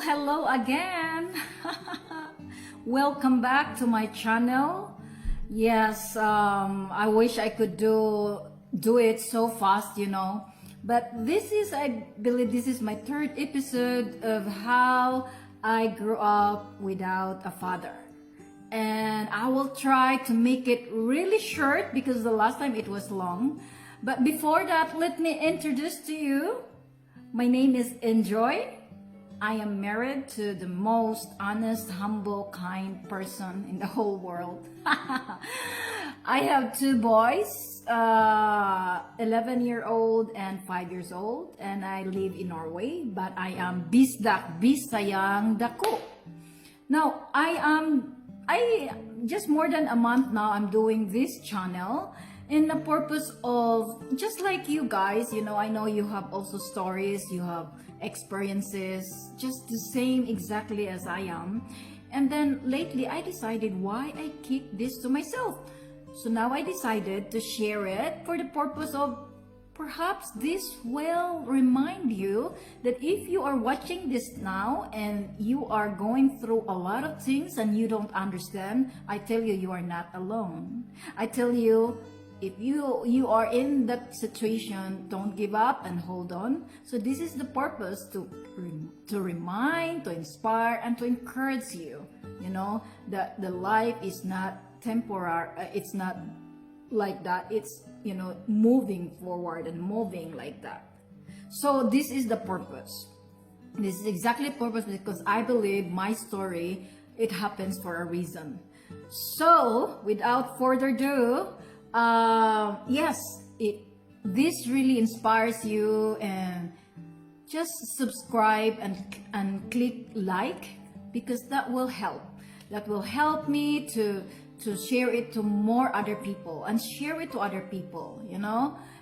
Hello again. Welcome back to my channel. Yes, I wish I could do it so fast, but I believe this is my third episode of how I grew up without a father. And I will try to make it really short because the last time it was long. But before that, let me introduce to you. My name is Enjoy. I am married to the most honest, humble, kind person in the whole world. I have two boys, 11-year-old and 5 years old, and I live in Norway, but I am bisdak, bisayang dako. Now, I just more than a month now, I'm doing this channel in the purpose of, just like you guys, I know you have also stories, you have experiences, just the same exactly as I am. And then lately I decided why I keep this to myself. So now I decided to share it for the purpose of perhaps this will remind you that if you are watching this now and you are going through a lot of things and you don't understand, I tell you, you are not alone. I tell you, if you are in that situation, don't give up and hold on. So this is the purpose to remind, to inspire, and to encourage you. That the life is not temporary. It's not like that. It's moving forward and moving like that. So this is the purpose. This is exactly the purpose because I believe my story, it happens for a reason. So without further ado, this really inspires you, and just subscribe and click like, because that will help me to share it to more other people and share it to other people,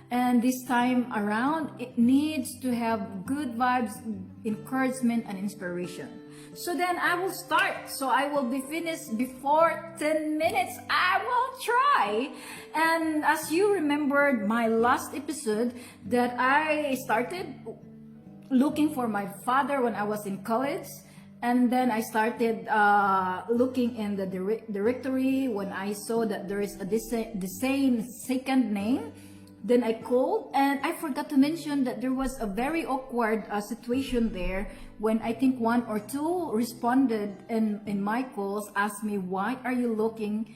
and this time around it needs to have good vibes, encouragement, and inspiration. So then I will start. So I will be finished before 10 minutes. I will try. And as you remembered my last episode, that I started looking for my father when I was in college. And then I started looking in the directory when I saw that there is the same second name. Then I called, and I forgot to mention that there was a very awkward situation there when I think one or two responded in my calls, asked me, why are you looking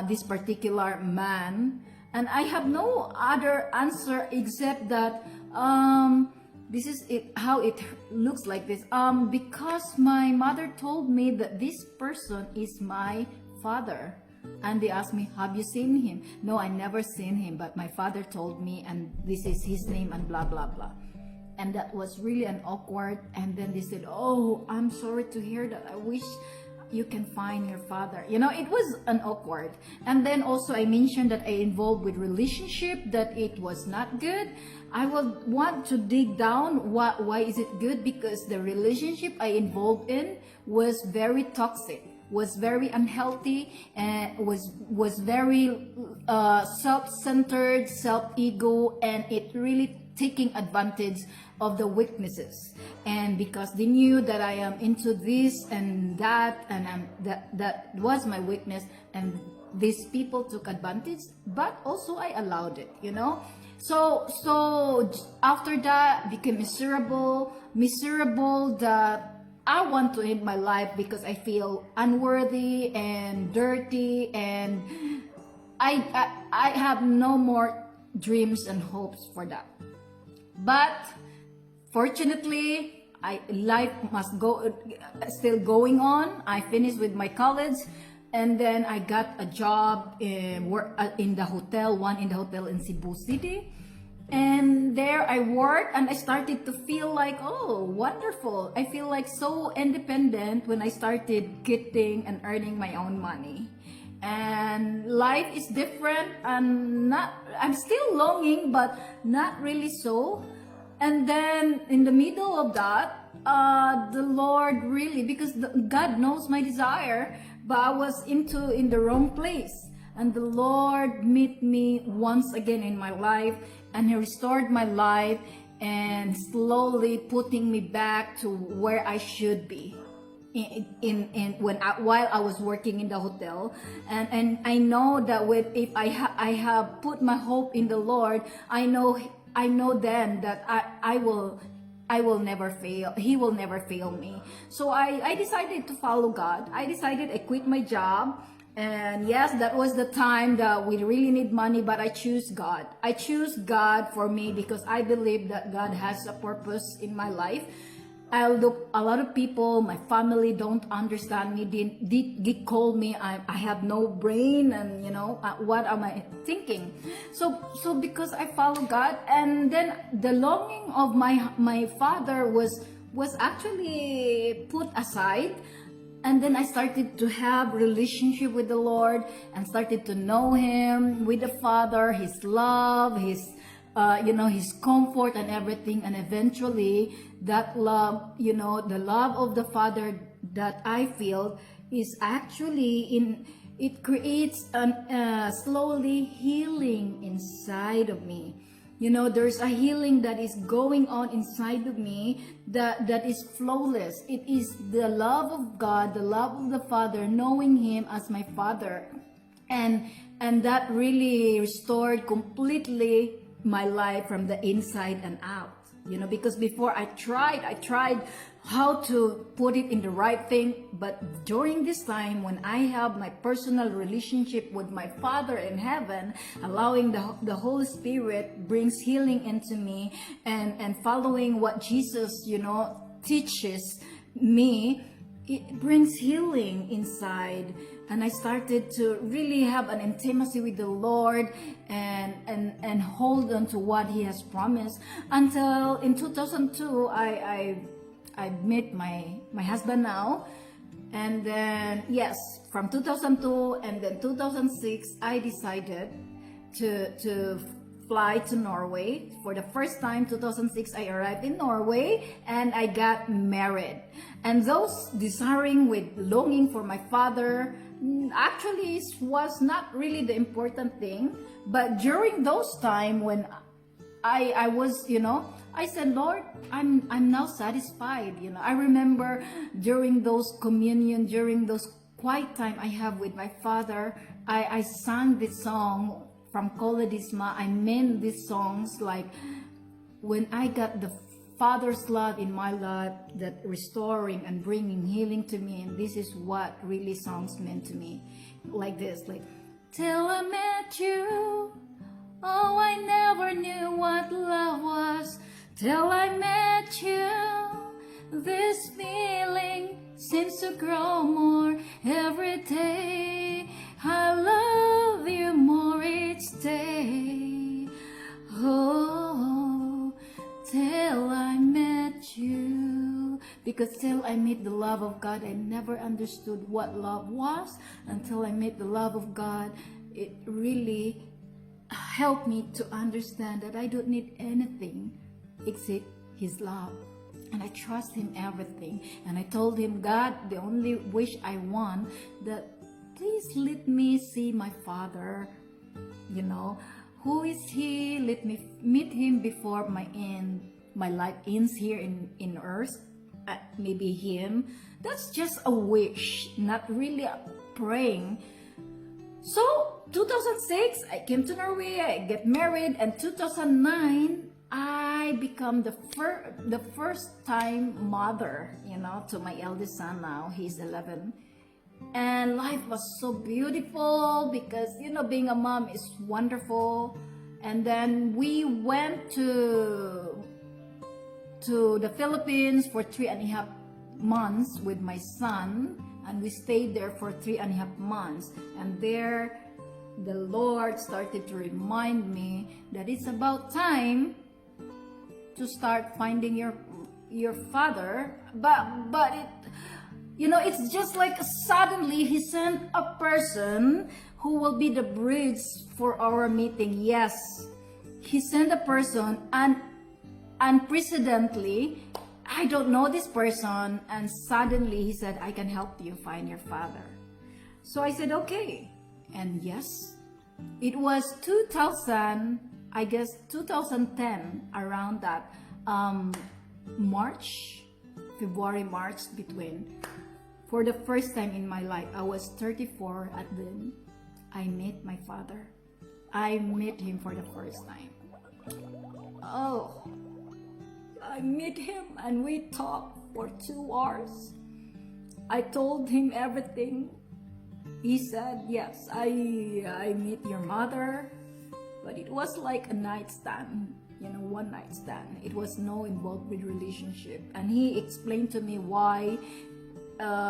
this particular man? And I have no other answer except that this is how it looks like this. Because my mother told me that this person is my father. And they asked me, have you seen him? No, I never seen him, but my father told me, and this is his name, and blah, blah, blah. And that was really an awkward. And then they said, oh, I'm sorry to hear that. I wish you can find your father. It was an awkward. And then also I mentioned that I involved with relationship, that it was not good. I would want to dig down why is it good, because the relationship I involved in was very toxic, was very unhealthy, and was very self-centered, self-ego, and it really taking advantage of the weaknesses. And because they knew that I am into this and that, and that was my weakness, and these people took advantage, but also I allowed it, So after that, became miserable that I want to end my life because I feel unworthy and dirty, and I have no more dreams and hopes for that. But fortunately, life must go, still going on. I finished with my college, and then I got a job in the hotel, one in the hotel in Cebu City. And there I worked, and I started to feel like, oh, wonderful. I feel like so independent when I started getting and earning my own money. And life is different, and I'm still longing, but not really so. And then in the middle of that, the Lord really, because God knows my desire, but I was in the wrong place. And the Lord met me once again in my life, and He restored my life, and slowly putting me back to where I should be in while I was working in the hotel. And I know that if I have put my hope in the Lord, I know then that I will never fail. He will never fail me. So I decided to follow God. I quit my job. And yes, that was the time that we really need money, but I choose God. I choose God for me because I believe that God has a purpose in my life. Although a lot of people, my family don't understand me, they call me, I have no brain, and what am I thinking? So because I follow God, and then the longing of my father was actually put aside. And then I started to have relationship with the Lord and started to know Him, with the Father, His love, His comfort and everything. And eventually that love, the love of the Father that I feel is actually it creates slowly healing inside of me. There's a healing that is going on inside of me that is flawless. It is the love of God, the love of the Father, knowing Him as my Father. And that really restored completely my life from the inside and out. Because before I tried how to put it in the right thing, but during this time when I have my personal relationship with my Father in heaven, allowing the Holy Spirit brings healing into me, and following what Jesus teaches me, it brings healing inside. And I started to really have an intimacy with the Lord and hold on to what He has promised, until in 2002 I met my husband now. And then yes, from 2002 and then 2006 I decided to fly to Norway. For the first time, 2006, I arrived in Norway and I got married. And those desiring with longing for my father actually was not really the important thing. But during those time when I was, I said, Lord, I'm now satisfied. I remember during those communion, during those quiet time I have with my father, I sang this song from Koledisma. I meant these songs like, when I got the Father's love in my life, that restoring and bringing healing to me, and this is what really songs meant to me. Like this, like, till I met you, oh, I never knew what love was. Till I met you, this feeling seems to grow more every day. I love you more each day. Oh, till I met you. Because till I met the love of God, I never understood what love was. Until I met the love of God, it really helped me to understand that I don't need anything except His love. And I trust Him everything. And I told Him, God, the only wish I want, that please let me see my Father. Who is He? Let me meet Him before my life ends here in earth. Maybe Him. That's just a wish, not really a praying. So 2006, I came to Norway, I get married, and 2009, I become the first time mother, to my eldest son now. He's 11. And life was so beautiful because, being a mom is wonderful. And then we went to the Philippines for 3.5 months with my son. And we stayed there for 3.5 months. And there, the Lord started to remind me that it's about time to start finding your father. But it, it's just like suddenly He sent a person who will be the bridge for our meeting. Yes, He sent a person, and unprecedentedly, I don't know this person, and suddenly He said, I can help you find your father. So I said, okay. And yes, it was 2010, around that. um, February, March between. For the first time in my life, I was 34 at then. I met my father. I met him for the first time. Oh, I met him and we talked for 2 hours. I told him everything. He said, yes, I met your mother, but it was like a night stand, one night stand. It was no involved with relationship. And he explained to me why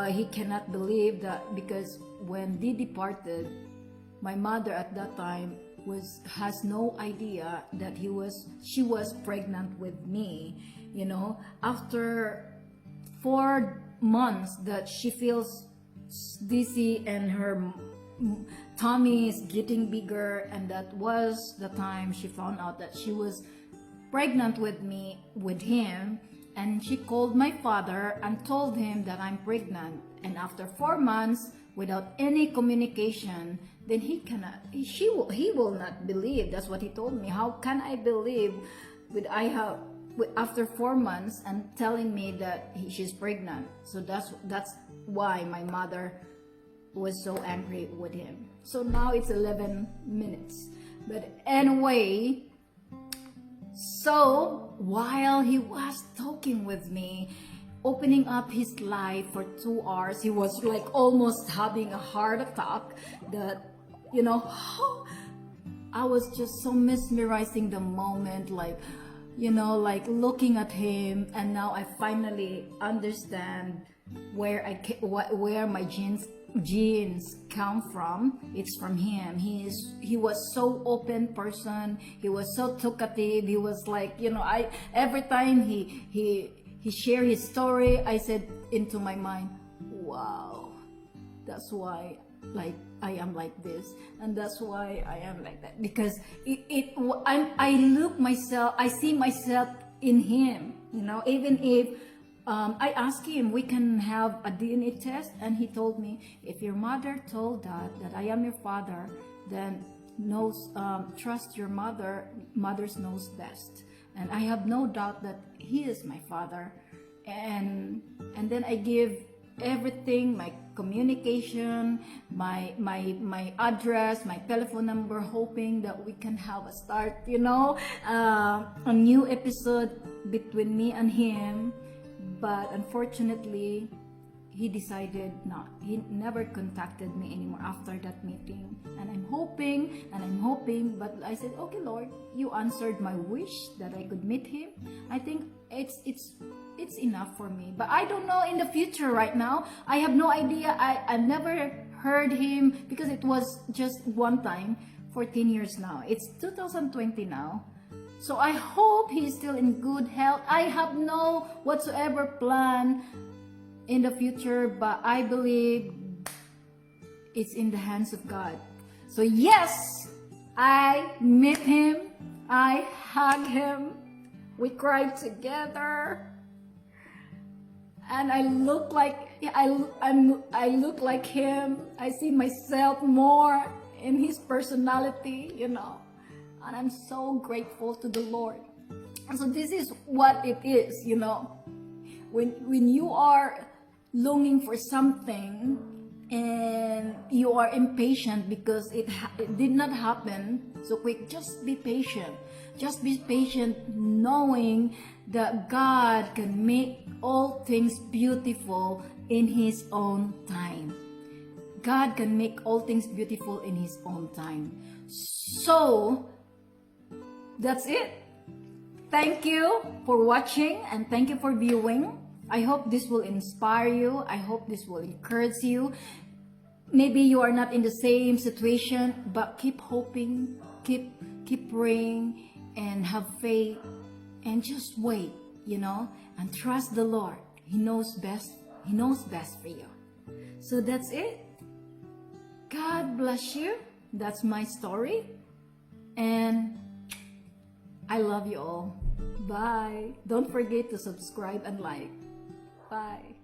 he cannot believe that, because when they departed, my mother at that time has no idea that she was pregnant with me. After 4 months that she feels dizzy and her tummy is getting bigger, and that was the time she found out that she was pregnant with him. And she called my father and told him that I'm pregnant. And after 4 months without any communication, then he will not believe. That's what he told me. How can I believe after 4 months and telling me that she's pregnant? So that's why my mother was so angry with him. So now it's 11 minutes. But anyway, so while he was talking with me, opening up his life for 2 hours, he was like almost having a heart attack. That I was just so mesmerizing the moment, like looking at him. And now I finally understand where my genes come from. It's from him. He was so open person. He was so talkative. He was like, every time he shared his story, I said into my mind, wow, that's why I am like this, and that's why I am like that, because I see myself in him. Even if I asked him, we can have a DNA test, and he told me, if your mother told that I am your father, then trust your mother's knows best. And I have no doubt that he is my father. And then I give everything, my communication, my address, my telephone number, hoping that we can have a start, a new episode between me and him. But unfortunately, he decided not. He never contacted me anymore after that meeting. And I'm hoping, but I said, okay, Lord, you answered my wish that I could meet him. I think it's enough for me. But I don't know in the future right now. I have no idea. I've never heard him, because it was just one time, 14 years now. It's 2020 now. So I hope he's still in good health. I have no whatsoever plan in the future, but I believe it's in the hands of God. So yes, I met him. I hugged him. We cried together. And I look like I look like him. I see myself more in his personality, And I'm so grateful to the Lord. And so this is what it is, When you are longing for something and you are impatient because it did not happen so quick, just be patient. Just be patient, knowing that God can make all things beautiful in His own time. God can make all things beautiful in His own time. So, that's it. Thank you for watching and thank you for viewing. I hope this will inspire you. I hope this will encourage you. Maybe you are not in the same situation, but keep hoping, keep praying, and have faith, and just wait, and trust the Lord. He knows best. He knows best for you. So that's it. God bless you. That's my story. And I love you all. Bye. Don't forget to subscribe and like. Bye.